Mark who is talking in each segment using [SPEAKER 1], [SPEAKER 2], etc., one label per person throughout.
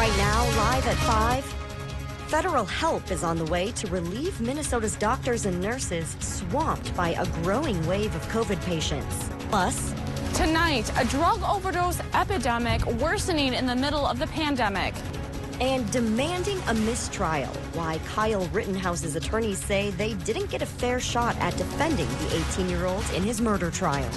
[SPEAKER 1] Right now, live at 5, federal help is on the way to relieve Minnesota's doctors and nurses swamped by a growing wave of COVID patients. Plus,
[SPEAKER 2] tonight, a drug overdose epidemic worsening in the middle of the pandemic.
[SPEAKER 1] And demanding a mistrial, why Kyle Rittenhouse's attorneys say they didn't get a fair shot at defending the 18-year-old in his murder trial.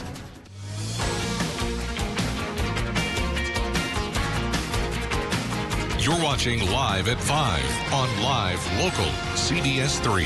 [SPEAKER 3] You're watching Live at 5 on Live Local CBS3.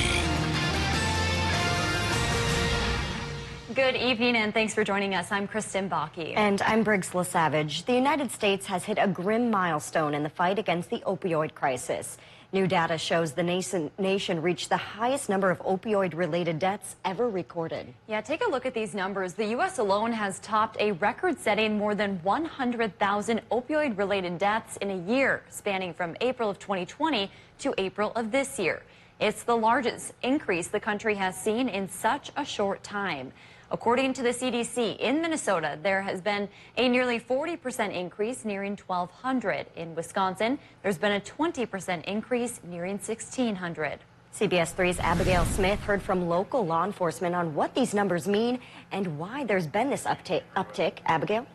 [SPEAKER 4] Good evening and thanks for joining us. I'm Kristen Bakke.
[SPEAKER 1] And I'm Briggs LaSavage. The United States has hit a grim milestone in the fight against the opioid crisis. New data shows the nation reached the highest number of opioid-related deaths ever recorded.
[SPEAKER 4] Yeah, take a look at these numbers. The U.S. alone has topped a record-setting more than 100,000 opioid-related deaths in a year, spanning from April of 2020 to April of this year. It's the largest increase the country has seen in such a short time. According to the CDC, in Minnesota, there has been a nearly 40% increase, nearing 1,200. In Wisconsin, there's been a 20% increase, nearing 1,600.
[SPEAKER 1] CBS3's Abigail Smith heard from local law enforcement on what these numbers mean and why there's been this uptick. Abigail?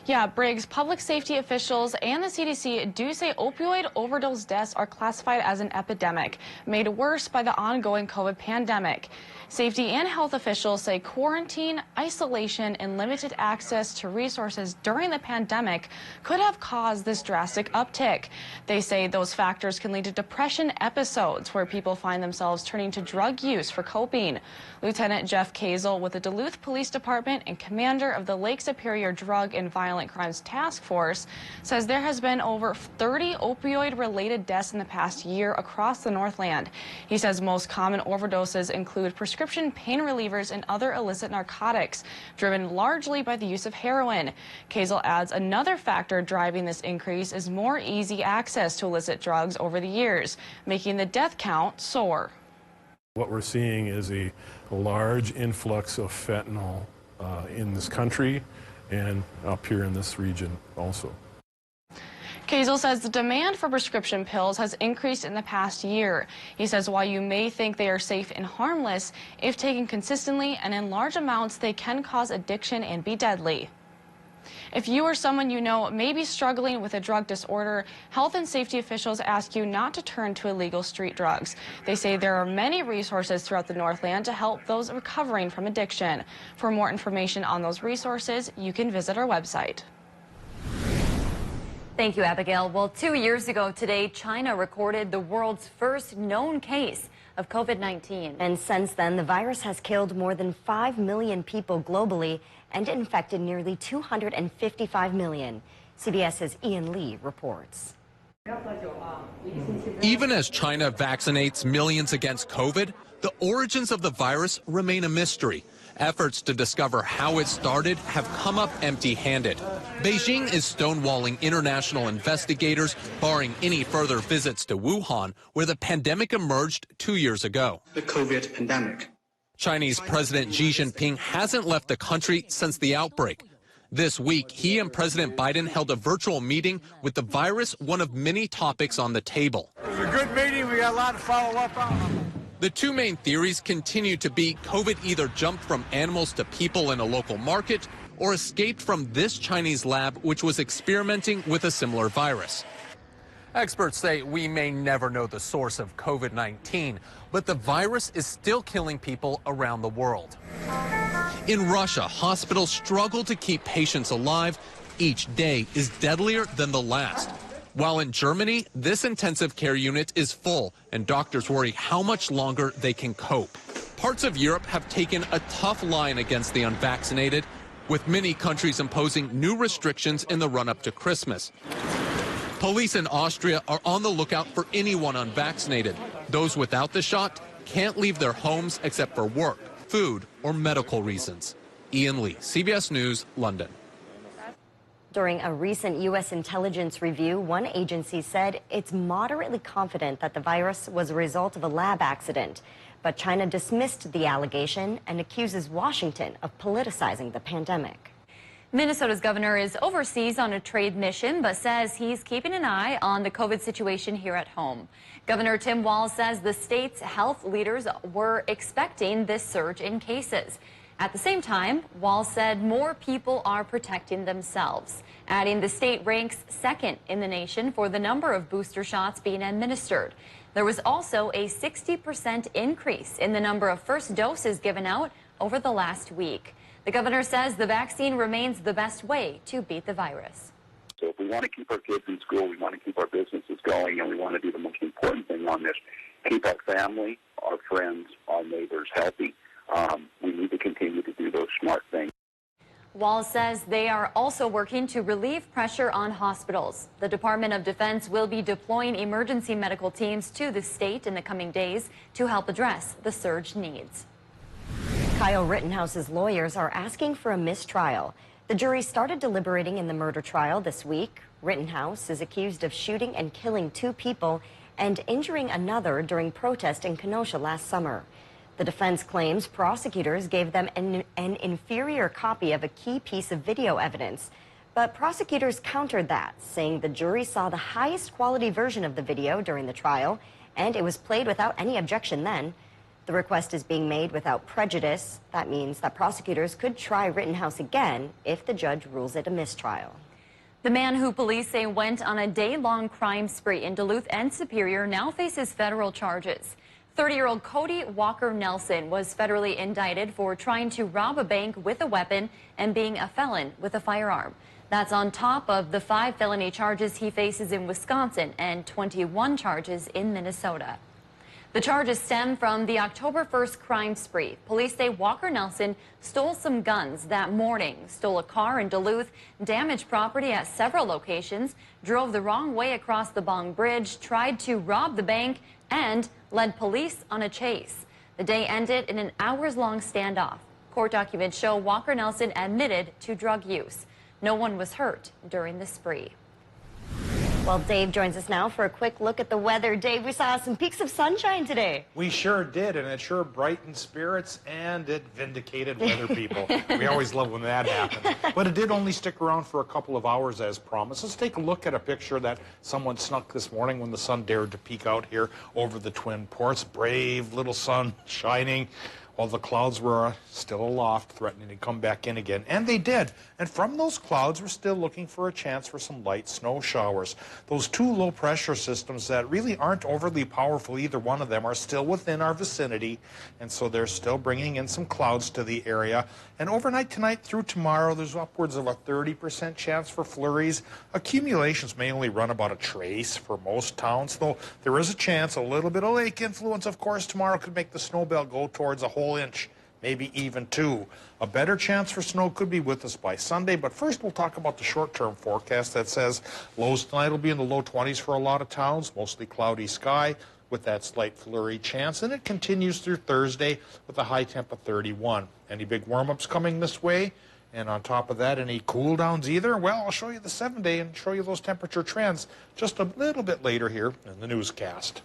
[SPEAKER 2] Yeah, Briggs, public safety officials and the CDC do say opioid overdose deaths are classified as an epidemic, made worse by the ongoing COVID pandemic. Safety and health officials say quarantine, isolation, and limited access to resources during the pandemic could have caused this drastic uptick. They say those factors can lead to depression episodes where people find themselves turning to drug use for coping. Lieutenant Jeff Kazel with the Duluth Police Department and commander of the Lake Superior Drug and Violent Crimes Task Force says there has been over 30 opioid-related deaths in the past year across the Northland. He says most common overdoses include prescription pain relievers and other illicit narcotics, driven largely by the use of heroin. Kazel adds another factor driving this increase is more easy access to illicit drugs over the years, making the death count soar.
[SPEAKER 5] What we're seeing is a large influx of fentanyl in this country and up here in this region also.
[SPEAKER 2] Kazel says the demand for prescription pills has increased in the past year. He says while you may think they are safe and harmless, if taken consistently and in large amounts, they can cause addiction and be deadly. If you or someone you know may be struggling with a drug disorder, health and safety officials ask you not to turn to illegal street drugs. They say there are many resources throughout the Northland to help those recovering from addiction. For more information on those resources, you can visit our website.
[SPEAKER 4] Thank you, Abigail. Well, 2 years ago today, China recorded the world's first known case of COVID-19.
[SPEAKER 1] And since then, the virus has killed more than 5 million people globally and infected nearly 255 million. CBS's Ian Lee reports.
[SPEAKER 6] Even as China vaccinates millions against COVID, the origins of the virus remain a mystery. Efforts to discover how it started have come up empty-handed. Beijing is stonewalling international investigators, barring any further visits to Wuhan, where the pandemic emerged 2 years ago.
[SPEAKER 7] The COVID pandemic.
[SPEAKER 6] Chinese President Xi Jinping hasn't left the country since the outbreak. This week, he and President Biden held a virtual meeting with the virus one of many topics on the table.
[SPEAKER 8] It was a good meeting. We got a lot to follow up on.
[SPEAKER 6] The two main theories continue to be COVID either jumped from animals to people in a local market or escaped from this Chinese lab, which was experimenting with a similar virus. Experts say we may never know the source of COVID-19, but the virus is still killing people around the world. In Russia, hospitals struggle to keep patients alive. Each day is deadlier than the last. While in Germany, this intensive care unit is full, and doctors worry how much longer they can cope. Parts of Europe have taken a tough line against the unvaccinated, with many countries imposing new restrictions in the run-up to Christmas. Police in Austria are on the lookout for anyone unvaccinated. Those without the shot can't leave their homes except for work, food, or medical reasons. Ian Lee, CBS News, London.
[SPEAKER 1] During a recent U.S. intelligence review, one agency said it's moderately confident that the virus was a result of a lab accident. But China dismissed the allegation and accuses Washington of politicizing the pandemic.
[SPEAKER 4] Minnesota's governor is overseas on a trade mission, but says he's keeping an eye on the COVID situation here at home. Governor Tim Walz says the state's health leaders were expecting this surge in cases. At the same time, Walz said more people are protecting themselves, adding the state ranks second in the nation for the number of booster shots being administered. There was also a 60% increase in the number of first doses given out over the last week. The governor says the vaccine remains the best way to beat the virus.
[SPEAKER 7] So if we want to keep our kids in school, we want to keep our businesses going, and we want to do the most important thing on this, keep our family, our friends, our neighbors healthy. We need to continue to do those smart things.
[SPEAKER 4] Walz says they are also working to relieve pressure on hospitals. The Department of Defense will be deploying emergency medical teams to the state in the coming days to help address the surge needs.
[SPEAKER 1] Kyle Rittenhouse's lawyers are asking for a mistrial. The jury started deliberating in the murder trial this week. Rittenhouse is accused of shooting and killing 2 people and injuring another during protest in Kenosha last summer. The defense claims prosecutors gave them an inferior copy of a key piece of video evidence. But prosecutors countered that, saying the jury saw the highest quality version of the video during the trial, and it was played without any objection then. The request is being made without prejudice. That means that prosecutors could try Rittenhouse again if the judge rules it a mistrial.
[SPEAKER 4] The man who police say went on a day-long crime spree in Duluth and Superior now faces federal charges. 30-year-old Cody Walker Nelson was federally indicted for trying to rob a bank with a weapon and being a felon with a firearm. That's on top of the 5 felony charges he faces in Wisconsin and 21 charges in Minnesota. The charges stem from the October 1st crime spree. Police say Walker Nelson stole some guns that morning, stole a car in Duluth, damaged property at several locations, drove the wrong way across the Bong Bridge, tried to rob the bank, and led police on a chase. The day ended in an hours-long standoff. Court documents show Walker Nelson admitted to drug use. No one was hurt during the spree.
[SPEAKER 1] Well, Dave joins us now for a quick look at the weather. Dave, we saw some peaks of sunshine today.
[SPEAKER 9] We sure did, and it sure brightened spirits, and it vindicated weather people. We always love when that happens. But it did only stick around for a couple of hours as promised. Let's take a look at a picture that someone snuck this morning when the sun dared to peek out here over the Twin Ports. Brave little sun shining, while the clouds were still aloft, threatening to come back in again. And they did. And from those clouds, we're still looking for a chance for some light snow showers. Those 2 low-pressure systems that really aren't overly powerful, either one of them, are still within our vicinity. And so they're still bringing in some clouds to the area. And overnight tonight through tomorrow, there's upwards of a 30% chance for flurries. Accumulations may only run about a trace for most towns, though there is a chance a little bit of lake influence, of course, tomorrow could make the snow belt go towards a whole inch, maybe even 2. A better chance for snow could be with us by Sunday, but first we'll talk about the short-term forecast that says lows tonight will be in the low 20s for a lot of towns, mostly cloudy sky with that slight flurry chance, and it continues through Thursday with a high temp of 31. Any big warm-ups coming this way? And on top of that, any cool downs either? Well, I'll show you the 7-day and show you those temperature trends just a little bit later here in the newscast.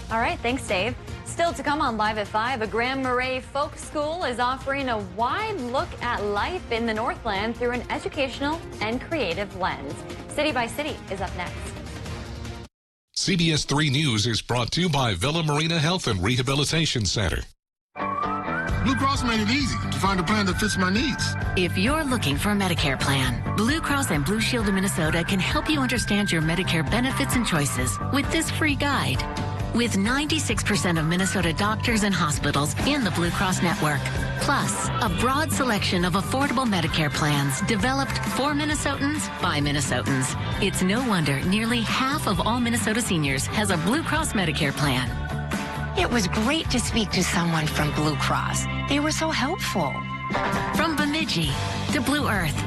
[SPEAKER 4] All right, thanks, Dave. Still to come on Live at 5, a Grand Marais Folk School is offering a wide look at life in the Northland through an educational and creative lens. City by City is up next.
[SPEAKER 3] CBS3 News is brought to you by Villa Marina Health and Rehabilitation Center.
[SPEAKER 10] Blue Cross made it easy to find a plan that fits my needs.
[SPEAKER 11] If you're looking for a Medicare plan, Blue Cross and Blue Shield of Minnesota can help you understand your Medicare benefits and choices with this free guide. With 96% of Minnesota doctors and hospitals in the Blue Cross network, plus a broad selection of affordable Medicare plans developed for Minnesotans by Minnesotans. It's no wonder nearly half of all Minnesota seniors has a Blue Cross Medicare plan.
[SPEAKER 12] It was great to speak to someone from Blue Cross. They were so helpful.
[SPEAKER 11] From Bemidji to Blue Earth,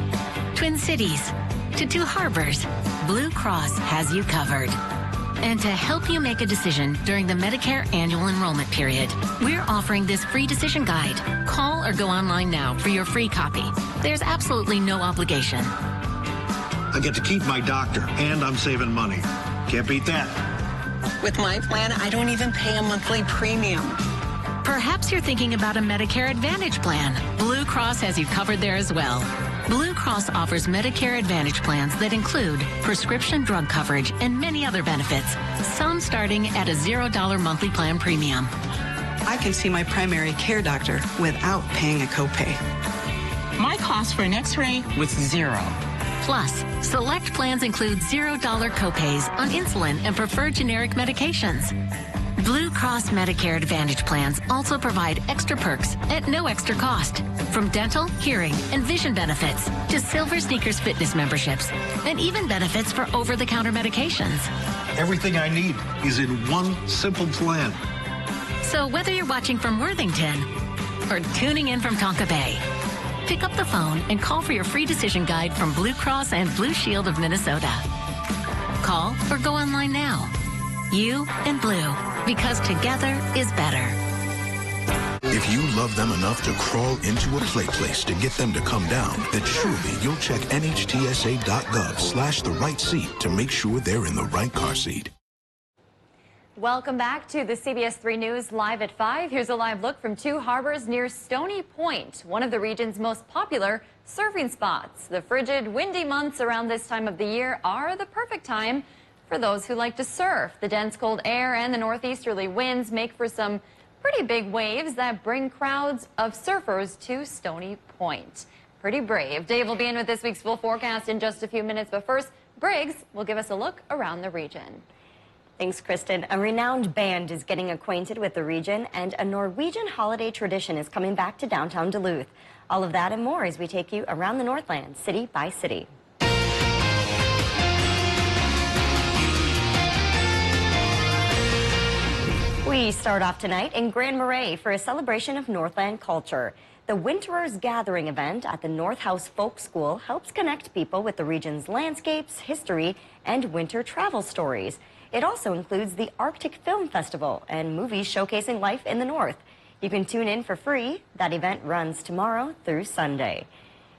[SPEAKER 11] Twin Cities to 2 Harbors, Blue Cross has you covered. And to help you make a decision during the Medicare annual enrollment period, we're offering this free decision guide. Call or go online now for your free copy. There's absolutely no obligation.
[SPEAKER 10] I get to keep my doctor, and I'm saving money. Can't beat that.
[SPEAKER 12] With my plan, I don't even pay a monthly premium.
[SPEAKER 11] Perhaps you're thinking about a Medicare Advantage plan. Blue Cross has you covered there as well. Blue Cross offers Medicare Advantage plans that include prescription drug coverage and many other benefits, some starting at a $0 monthly plan premium.
[SPEAKER 13] I can see my primary care doctor without paying a copay.
[SPEAKER 14] My cost for an x-ray was $0.
[SPEAKER 11] Plus, select plans include $0 copays on insulin and preferred generic medications. Blue Cross Medicare Advantage plans also provide extra perks at no extra cost, from dental, hearing, and vision benefits to Silver Sneakers fitness memberships, and even benefits for over-the-counter medications.
[SPEAKER 10] Everything I need is in one simple plan.
[SPEAKER 11] So whether you're watching from Worthington or tuning in from Tonka Bay, pick up the phone and call for your free decision guide from Blue Cross and Blue Shield of Minnesota. Call or go online now. You and Blue, because together is better.
[SPEAKER 15] If you love them enough to crawl into a play place to get them to come down, then surely you'll check nhtsa.gov/the right seat to make sure they're in the right car seat.
[SPEAKER 4] Welcome back to the CBS3 News Live at 5. Here's a live look from two harbors near Stony Point, one of the region's most popular surfing spots. The frigid, windy months around this time of the year are the perfect time for those who like to surf. The dense cold air and the northeasterly winds make for some pretty big waves that bring crowds of surfers to Stony Point. Pretty brave. Dave will be in with this week's full forecast in just a few minutes, but first, Briggs will give us a look around the region.
[SPEAKER 1] Thanks, Kristen. A renowned band is getting acquainted with the region, and a Norwegian holiday tradition is coming back to downtown Duluth. All of that and more as we take you around the Northland, city by city. We start off tonight in Grand Marais for a celebration of Northland culture. The Winterers Gathering event at the North House Folk School helps connect people with the region's landscapes, history, and winter travel stories. It also includes the Arctic Film Festival and movies showcasing life in the North. You can tune in for free. That event runs tomorrow through Sunday.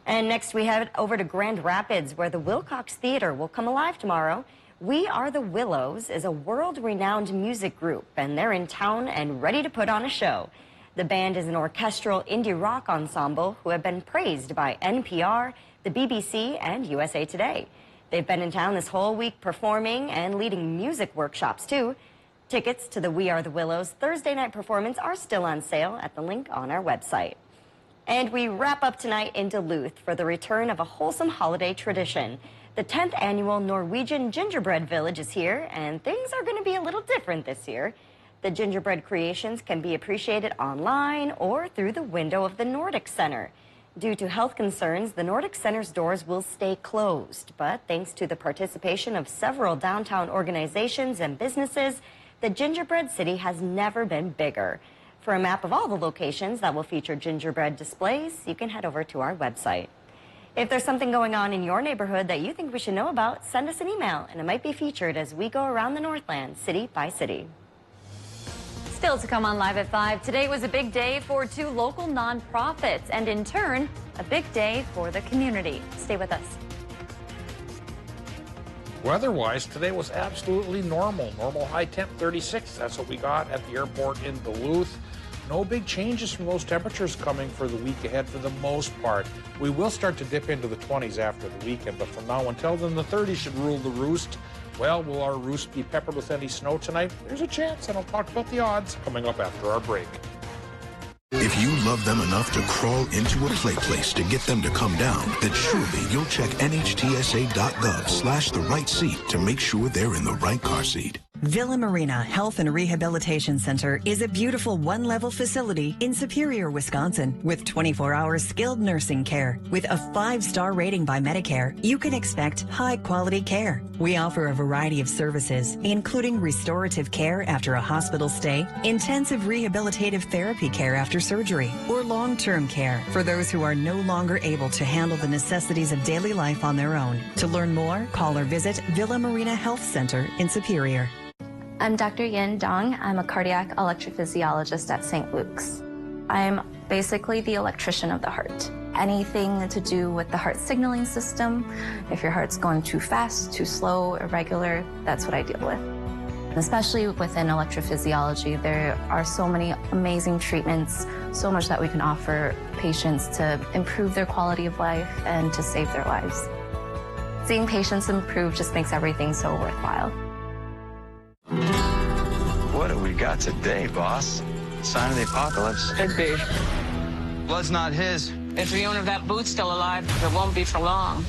[SPEAKER 1] And next we head over to Grand Rapids, where the Wilcox Theater will come alive tomorrow. We Are the Willows is a world-renowned music group, and they're in town and ready to put on a show. The band is an orchestral indie rock ensemble who have been praised by NPR, the BBC, and USA Today. They've been in town this whole week performing and leading music workshops, too. Tickets to the We Are the Willows Thursday night performance are still on sale at the link on our website. And we wrap up tonight in Duluth for the return of a wholesome holiday tradition. The 10th annual Norwegian Gingerbread Village is here, and things are going to be a little different this year. The gingerbread creations can be appreciated online or through the window of the Nordic Center. Due to health concerns, the Nordic Center's doors will stay closed, but thanks to the participation of several downtown organizations and businesses, the Gingerbread City has never been bigger. For a map of all the locations that will feature gingerbread displays, you can head over to our website. If there's something going on in your neighborhood that you think we should know about, send us an email, and it might be featured as we go around the Northland, city by city.
[SPEAKER 4] Still to come on Live at 5, today was a big day for two local nonprofits, and in turn, a big day for the community. Stay with us.
[SPEAKER 9] Weather-wise, today was absolutely normal. Normal high temp 36. That's what we got at the airport in Duluth. No big changes from those temperatures coming for the week ahead for the most part. We will start to dip into the 20s after the weekend, but from now until then, the 30s should rule the roost. Well, will our roost be peppered with any snow tonight? There's a chance, and I'll talk about the odds coming up after our break.
[SPEAKER 15] If you love them enough to crawl into a play place to get them to come down, then surely you'll check nhtsa.gov/the right seat to make sure they're in the right car seat.
[SPEAKER 16] Villa Marina Health and Rehabilitation Center is a beautiful one-level facility in Superior, Wisconsin, with 24-hour skilled nursing care. With a 5-star rating by Medicare, you can expect high-quality care. We offer a variety of services, including restorative care after a hospital stay, intensive rehabilitative therapy care after surgery, or long-term care for those who are no longer able to handle the necessities of daily life on their own. To learn more, call or visit Villa Marina Health Center in Superior.
[SPEAKER 17] I'm Dr. Yin Dong. I'm a cardiac electrophysiologist at St. Luke's. I'm basically the electrician of the heart. Anything to do with the heart signaling system, if your heart's going too fast, too slow, irregular, that's what I deal with. Especially within electrophysiology, there are so many amazing treatments, so much that we can offer patients to improve their quality of life and to save their lives. Seeing patients improve just makes everything so worthwhile.
[SPEAKER 18] What have we got today, boss? Sign of the apocalypse?
[SPEAKER 14] Could be.
[SPEAKER 18] Blood's not his.
[SPEAKER 14] If the owner of that boot's still alive, it won't be for long.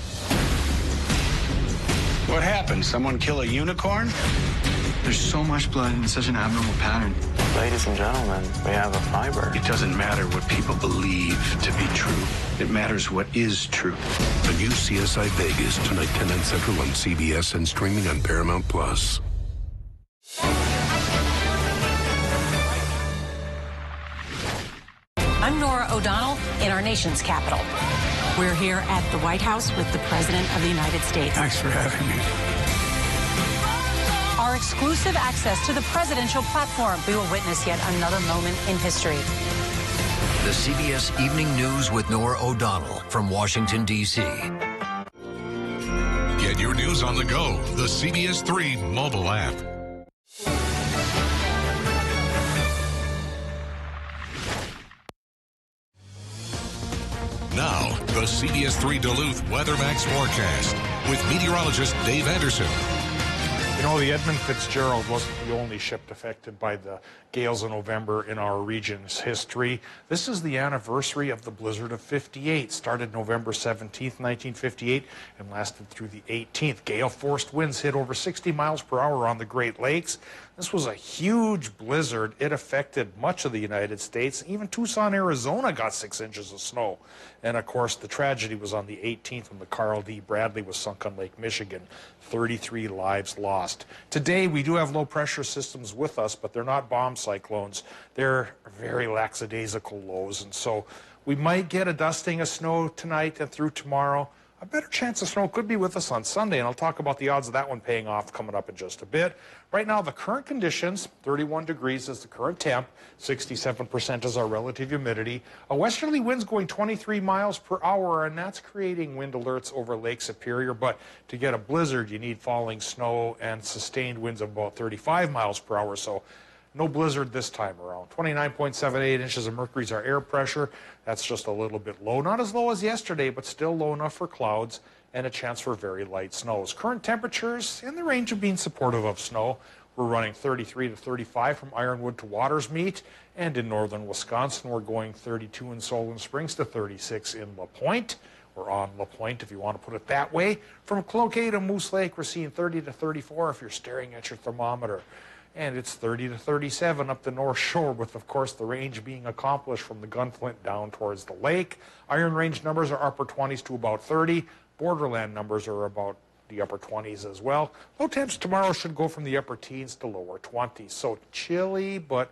[SPEAKER 10] What happened? Someone kill a unicorn? There's so much blood in such an abnormal pattern.
[SPEAKER 18] Ladies and gentlemen, we have a fiber.
[SPEAKER 15] It doesn't matter what people believe to be true. It matters what is true. The new CSI Vegas, tonight 10 on Central on CBS and streaming on Paramount+.
[SPEAKER 19] I'm Norah O'Donnell in our nation's capital. We're here at the White House with the President of the United States.
[SPEAKER 15] Thanks for having me.
[SPEAKER 19] Our exclusive access to the presidential platform. We will witness yet another moment in history.
[SPEAKER 20] The CBS Evening News with Norah O'Donnell from Washington, D.C.
[SPEAKER 3] Get your news on the go. The CBS3 mobile app. Now, the CBS3 Duluth Weather Max forecast with meteorologist Dave Anderson.
[SPEAKER 9] You know, the Edmund Fitzgerald wasn't the only ship affected by the gales of November in our region's history. This is the anniversary of the blizzard of '58. Started November 17th, 1958, and lasted through the 18th. Gale-forced winds hit over 60 miles per hour on the Great Lakes. This was a huge blizzard. It affected much of the United States. Even Tucson, Arizona got 6 inches of snow. And, of course, the tragedy was on the 18th when the Carl D. Bradley was sunk on Lake Michigan. 33 lives lost. Today, we do have low-pressure systems with us, but they're not bomb cyclones. They're very lackadaisical lows, and so we might get a dusting of snow tonight and through tomorrow. A better chance of snow could be with us on Sunday, and I'll talk about the odds of that one paying off coming up in just a bit. Right now, the current conditions, 31 degrees is the current temp, 67% is our relative humidity. A westerly wind's going 23 miles per hour, and that's creating wind alerts over Lake Superior. But to get a blizzard, you need falling snow and sustained winds of about 35 miles per hour. So no blizzard this time around. 29.78 inches of mercury is our air pressure. That's just a little bit low. Not as low as yesterday, but still low enough for clouds and a chance for very light snows. Current temperatures in the range of being supportive of snow. We're running 33 to 35 from Ironwood to Watersmeet. And in northern Wisconsin, we're going 32 in Solon Springs to 36 in La Pointe. Or on La Pointe, if you want to put it that way. From Cloquet to Moose Lake, we're seeing 30 to 34 if you're staring at your thermometer. And it's 30 to 37 up the North Shore, with, of course, the range being accomplished from the Gunflint down towards the lake. Iron Range numbers are upper 20s to about 30. Borderland numbers are about the upper 20s as well. Low temps tomorrow should go from the upper teens to lower 20s. So chilly, but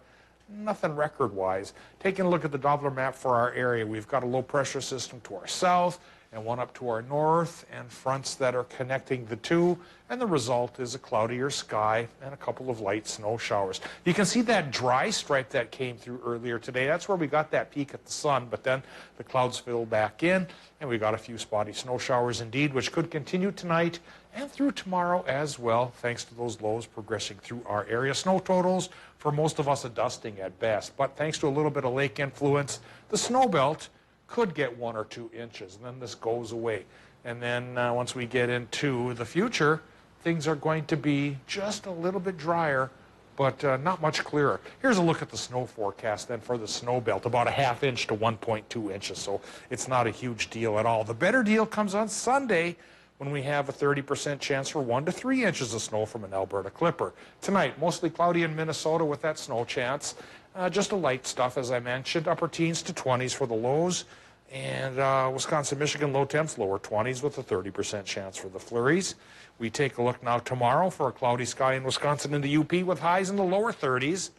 [SPEAKER 9] nothing record-wise. Taking a look at the Doppler map for our area, we've got a low-pressure system to our south and one up to our north, and fronts that are connecting the two, and the result is a cloudier sky and a couple of light snow showers. You can see that dry stripe that came through earlier today. That's where we got that peak at the sun, but then the clouds filled back in, and we got a few spotty snow showers indeed, which could continue tonight and through tomorrow as well, thanks to those lows progressing through our area. Snow totals, for most of us, a dusting at best, but thanks to a little bit of lake influence, the snow belt could get 1 or 2 inches, and then this goes away. And then once we get into the future, things are going to be just a little bit drier, but not much clearer. Here's a look at the snow forecast then for the snow belt, about a ½ inch to 1.2 inches, so it's not a huge deal at all. The better deal comes on Sunday, when we have a 30% chance for 1 to 3 inches of snow from an Alberta clipper. Tonight, mostly cloudy in Minnesota with that snow chance. Just a light stuff, as I mentioned, upper teens to 20s for the lows. And Wisconsin, Michigan, low temps, lower 20s with a 30% chance for the flurries. We take a look now tomorrow for a cloudy sky in Wisconsin and the UP with highs in the lower 30s.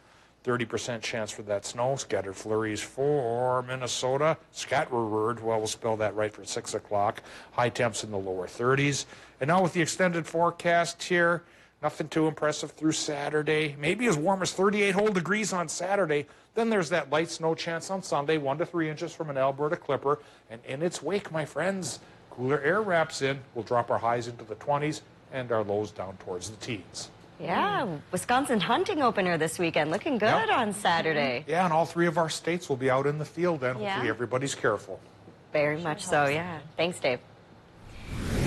[SPEAKER 9] 30% chance for that snow. Scattered flurries for Minnesota. Scatterword, well, we'll spell that right for 6 o'clock. High temps in the lower 30s. And now with the extended forecast here, nothing too impressive through Saturday. Maybe as warm as 38 whole degrees on Saturday. Then there's that light snow chance on Sunday, 1 to 3 inches from an Alberta clipper. And in its wake, my friends, cooler air wraps in. We'll drop our highs into the 20s and our lows down towards the teens.
[SPEAKER 1] Yeah, Wisconsin hunting opener this weekend. Looking good on Saturday.
[SPEAKER 9] Yeah, and all 3 of our states will be out in the field, and hopefully
[SPEAKER 1] Yeah.
[SPEAKER 9] everybody's careful.
[SPEAKER 1] Very much so, yeah. Thanks, Dave.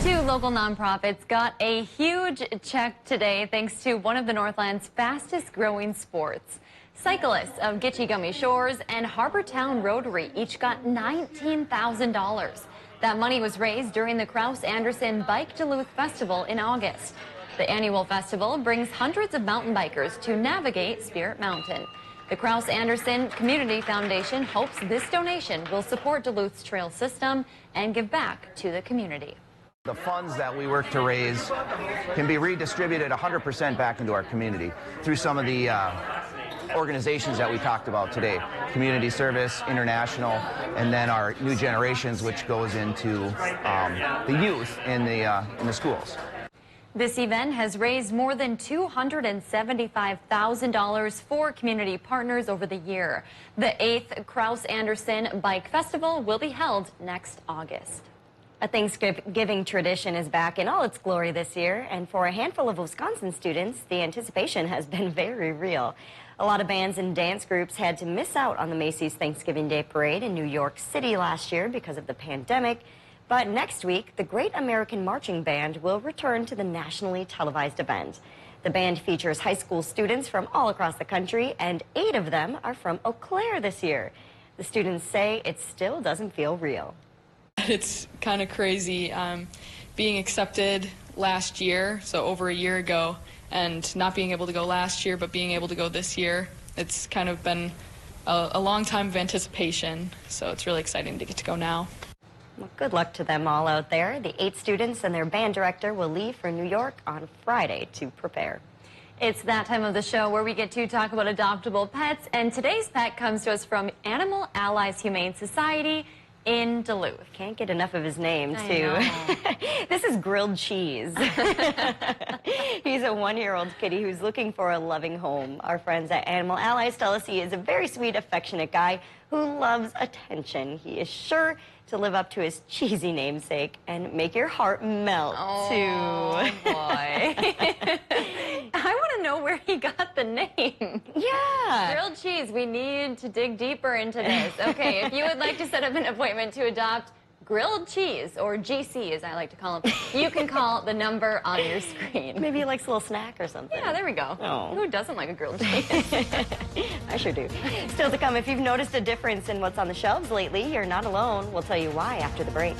[SPEAKER 4] 2 local nonprofits got a huge check today thanks to one of the Northland's fastest growing sports. Cyclists of Gitche Gummy Shores and Harbortown Rotary each got $19,000. That money was raised during the Kraus-Anderson Bike Duluth Festival in August. The annual festival brings hundreds of mountain bikers to navigate Spirit Mountain. The Kraus-Anderson Community Foundation hopes this donation will support Duluth's trail system and give back to the community.
[SPEAKER 21] The funds that we work to raise can be redistributed 100% back into our community through some of the organizations that we talked about today. Community Service, International, and then our New Generations, which goes into the youth in the schools.
[SPEAKER 4] This event has raised more than $275,000 for community partners over the year. The 8th Kraus-Anderson Bike Festival will be held next August.
[SPEAKER 1] A Thanksgiving tradition is back in all its glory this year, and for a handful of Wisconsin students, the anticipation has been very real. A lot of bands and dance groups had to miss out on the Macy's Thanksgiving Day Parade in New York City last year because of the pandemic. But next week, the Great American Marching Band will return to the nationally televised event. The band features high school students from all across the country, and 8 of them are from Eau Claire this year. The students say it still doesn't feel real.
[SPEAKER 22] It's kind of crazy being accepted last year, so over a year ago, and not being able to go last year, but being able to go this year. It's kind of been a long time of anticipation, so it's really exciting to get to go now.
[SPEAKER 1] Well, good luck to them all out there. The 8 students and their band director will leave for New York on Friday to prepare.
[SPEAKER 4] It's that time of the show where we get to talk about adoptable pets, and today's pet comes to us from Animal Allies Humane Society in Duluth.
[SPEAKER 1] Can't get enough of his name, too. This is Grilled Cheese. He's a 1-year-old kitty who's looking for a loving home. Our friends at Animal Allies tell us he is a very sweet, affectionate guy who loves attention. He is sure to live up to his cheesy namesake and make your heart melt, too.
[SPEAKER 4] Oh, boy. I want to know where he got the name.
[SPEAKER 1] Yeah.
[SPEAKER 4] Grilled Cheese, we need to dig deeper into this. Okay, if you would like to set up an appointment to adopt Grilled Cheese, or GC as I like to call him, you can call the number on your screen.
[SPEAKER 1] Maybe he likes a little snack or something.
[SPEAKER 4] Yeah, there we go.
[SPEAKER 1] Oh.
[SPEAKER 4] Who doesn't like a grilled cheese?
[SPEAKER 1] I sure do. Still to come, if you've noticed a difference in what's on the shelves lately, you're not alone. We'll tell you why after the break.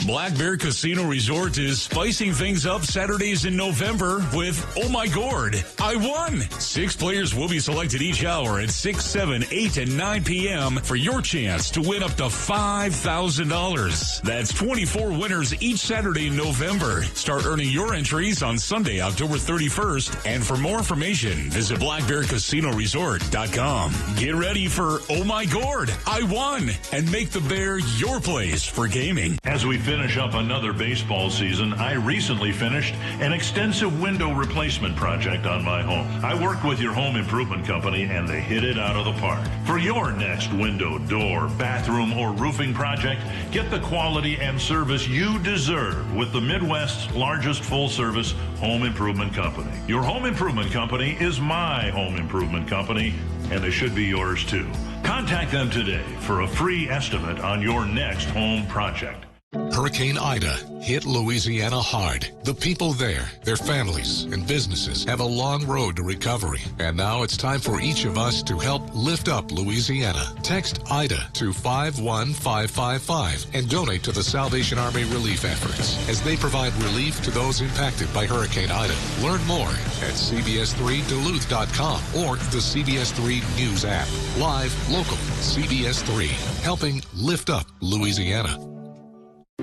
[SPEAKER 23] Black Bear Casino Resort is spicing things up Saturdays in November with Oh My Gourd, I Won. 6 players will be selected each hour at 6, 7, 8, and 9 p.m. for your chance to win up to $5,000. That's 24 winners each Saturday in November. Start earning your entries on Sunday, October 31st. And for more information, visit blackbearcasinoresort.com. Get ready for Oh My Gourd, I Won, and make the Bear your place for gaming.
[SPEAKER 24] As we finish up another baseball season, I recently finished an extensive window replacement project on my home. I worked with your home improvement company and they hit it out of the park. For your next window, door, bathroom, or roofing project, get the quality and service you deserve with the Midwest's largest full-service home improvement company. Your home improvement company is my home improvement company, and they should be yours too. Contact them today for a free estimate on your next home project.
[SPEAKER 3] Hurricane Ida hit Louisiana hard. The people there, their families, and businesses have a long road to recovery. And now it's time for each of us to help lift up Louisiana. Text IDA to 51555 and donate to the Salvation Army relief efforts as they provide relief to those impacted by Hurricane Ida. Learn more at CBS3Duluth.com or the CBS3 News app. Live, local, CBS3, helping lift up Louisiana.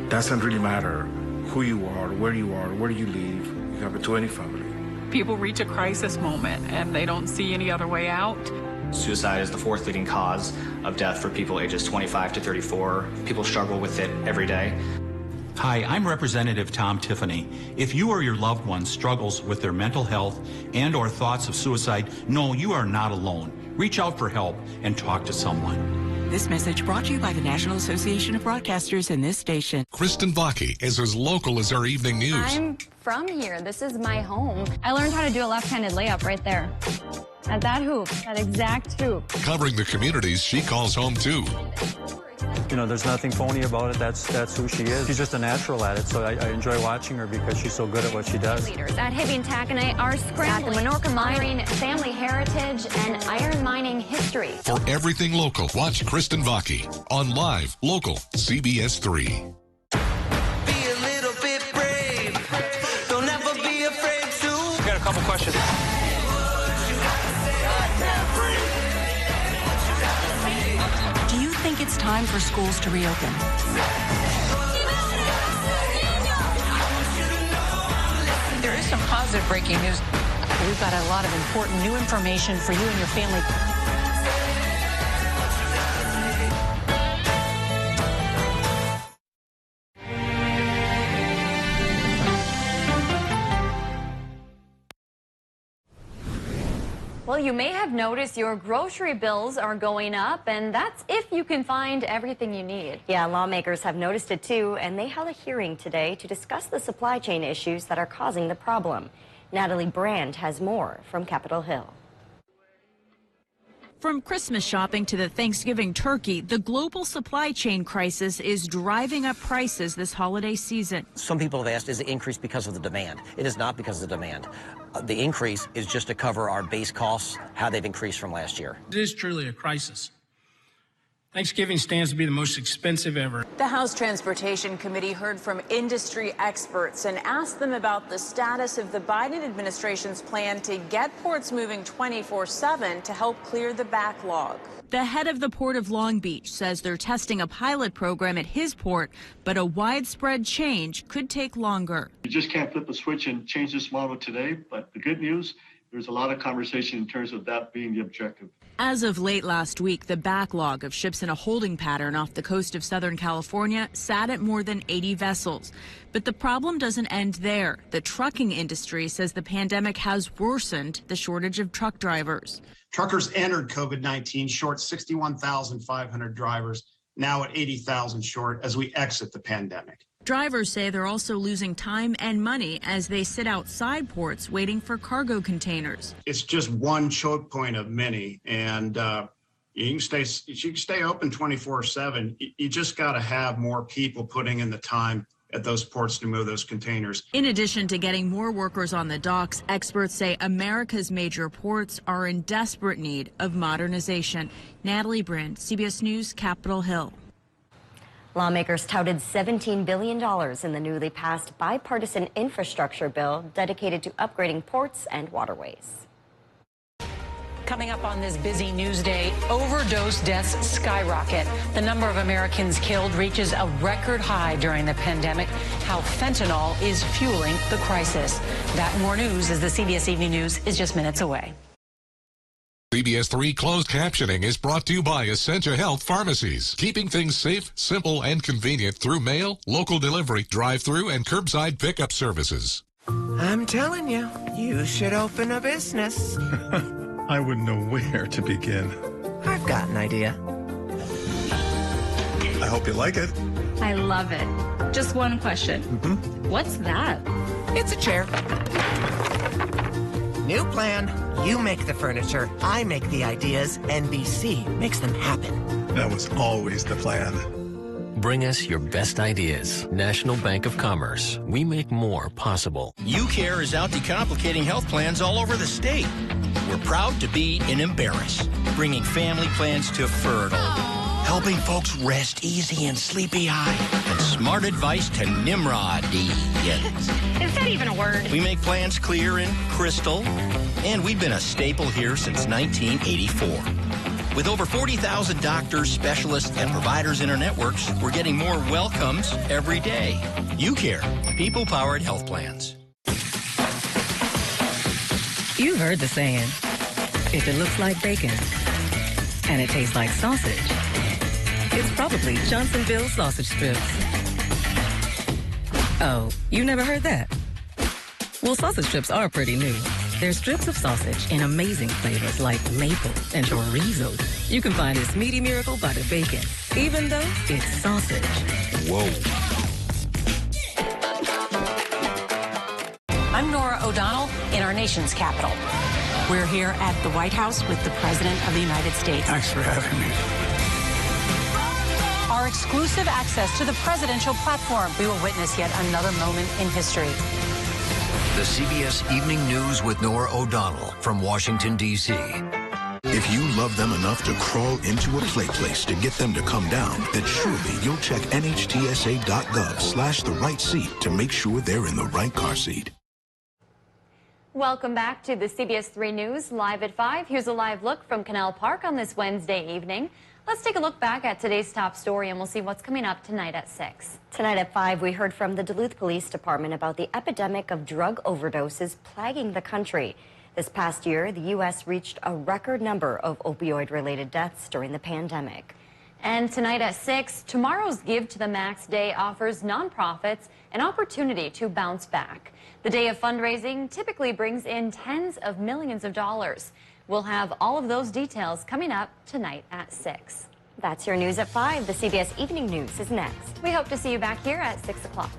[SPEAKER 25] Doesn't really matter who you are, where you live, you have to any family.
[SPEAKER 14] People reach a crisis moment and they don't see any other way out.
[SPEAKER 26] Suicide is the 4th leading cause of death for people ages 25 to 34. People struggle with it every day.
[SPEAKER 27] Hi, I'm Representative Tom Tiffany. If you or your loved one struggles with their mental health and or thoughts of suicide, no, you are not alone. Reach out for help and talk to someone.
[SPEAKER 19] This message brought to you by the National Association of Broadcasters and this station.
[SPEAKER 3] Kristen Bakke is as local as our evening news.
[SPEAKER 4] I'm from here. This is my home.
[SPEAKER 2] I learned how to do a left-handed layup right there. At that hoop, that exact hoop.
[SPEAKER 3] Covering the communities she calls home too.
[SPEAKER 5] You know, there's nothing phony about it. That's who she is. She's just a natural at it, so I enjoy watching her because she's so good at what she does.
[SPEAKER 4] Leaders at Hibbing Taconite are scrambling at the Menorca Mining family heritage and iron mining history.
[SPEAKER 3] For everything local, watch Kristen Vaki on Live, Local, CBS3.
[SPEAKER 6] Got a couple questions.
[SPEAKER 19] Do you think it's time for schools to reopen?
[SPEAKER 2] There is some positive breaking news.
[SPEAKER 19] We've got a lot of important new information for you and your family.
[SPEAKER 4] Well, you may have noticed your grocery bills are going up, and that's if you can find everything you need.
[SPEAKER 1] Yeah, lawmakers have noticed it too, and they held a hearing today to discuss the supply chain issues that are causing the problem. Natalie Brand has more from Capitol Hill.
[SPEAKER 7] From Christmas shopping to the Thanksgiving turkey, the global supply chain crisis is driving up prices this holiday season.
[SPEAKER 8] Some people have asked, is the increase because of the demand? It is not because of the demand. The increase is just to cover our base costs, how they've increased from last year.
[SPEAKER 12] It is truly a crisis. Thanksgiving stands to be the most expensive ever.
[SPEAKER 13] The House Transportation Committee heard from industry experts and asked them about the status of the Biden administration's plan to get ports moving 24/7 to help clear the backlog.
[SPEAKER 7] The head of the Port of Long Beach says they're testing a pilot program at his port, but a widespread change could take longer.
[SPEAKER 28] You just can't flip a switch and change this model today, but the good news, there's a lot of conversation in terms of that being the objective.
[SPEAKER 7] As of late last week, the backlog of ships in a holding pattern off the coast of Southern California sat at more than 80 vessels. But the problem doesn't end there. The trucking industry says the pandemic has worsened the shortage of truck drivers.
[SPEAKER 29] Truckers entered COVID-19 short 61,500 drivers, now at 80,000 short as we exit the pandemic.
[SPEAKER 7] Drivers say they're also losing time and money as they sit outside ports waiting for cargo containers.
[SPEAKER 29] It's just one choke point of many, and you can stay open 24/7. You just got to have more people putting in the time at those ports to move those containers.
[SPEAKER 7] In addition to getting more workers on the docks, experts say America's major ports are in desperate need of modernization. Natalie Brand, CBS News, Capitol Hill.
[SPEAKER 1] Lawmakers touted $17 billion in the newly passed bipartisan infrastructure bill dedicated to upgrading ports and waterways.
[SPEAKER 19] Coming up on this busy news day, overdose deaths skyrocket. The number of Americans killed reaches a record high during the pandemic. How fentanyl is fueling the crisis. That and more news as the CBS Evening News is just minutes away.
[SPEAKER 3] CBS3 closed captioning is brought to you by Essentia Health Pharmacies, keeping things safe, simple, and convenient through mail, local delivery, drive-through, and curbside pickup services.
[SPEAKER 30] I'm telling you, you should open a business.
[SPEAKER 31] I wouldn't know where to begin.
[SPEAKER 30] I've got an idea.
[SPEAKER 31] I hope you like it.
[SPEAKER 2] I love it. Just one question. What's that?
[SPEAKER 30] It's a chair. New plan. You make the furniture, I make the ideas, NBC makes them happen.
[SPEAKER 31] That was always the plan.
[SPEAKER 32] Bring us your best ideas. National Bank of Commerce. We make more possible.
[SPEAKER 33] UCare is out decomplicating health plans all over the state. We're proud to be in Embarrass, bringing family plans to Fertile, helping folks rest easy and sleepy eye, and smart advice to Nimrod.
[SPEAKER 2] Is that even a word?
[SPEAKER 33] We make plans clear and crystal, and we've been a staple here since 1984. With over 40,000 doctors, specialists, and providers in our networks, we're getting more welcomes every day. UCare, people-powered health plans.
[SPEAKER 34] You've heard the saying, if it looks like bacon and it tastes like sausage, it's probably Johnsonville sausage strips. Oh, you never heard that? Well, sausage strips are pretty new. They're strips of sausage in amazing flavors like maple and chorizo. You can find this meaty miracle butter bacon, even though it's sausage.
[SPEAKER 33] Whoa.
[SPEAKER 19] I'm Nora O'Donnell in our nation's capital. We're here at the White House with the President of the United States.
[SPEAKER 12] Thanks for having me.
[SPEAKER 19] Our exclusive access to the presidential platform. We will witness yet another moment in history.
[SPEAKER 9] The CBS Evening News with Nora O'Donnell from Washington, D.C.
[SPEAKER 10] If you love them enough to crawl into a play place to get them to come down, then surely you'll check nhtsa.gov/the right seat to make sure they're in the right car seat.
[SPEAKER 4] Welcome back to the CBS3 News Live at 5. Here's a live look from Canal Park on this Wednesday evening. Let's take a look back at today's top story, and we'll see what's coming up tonight at 6.
[SPEAKER 1] Tonight at 5, we heard from the Duluth Police Department about the epidemic of drug overdoses plaguing the country. This past year, the U.S. reached a record number of opioid-related deaths during the pandemic.
[SPEAKER 4] And tonight at 6, tomorrow's Give to the Max Day offers nonprofits an opportunity to bounce back. The day of fundraising typically brings in tens of millions of dollars. We'll have all of those details coming up tonight at 6.
[SPEAKER 1] That's your news at 5. The CBS Evening News is next.
[SPEAKER 4] We hope to see you back here at 6 o'clock.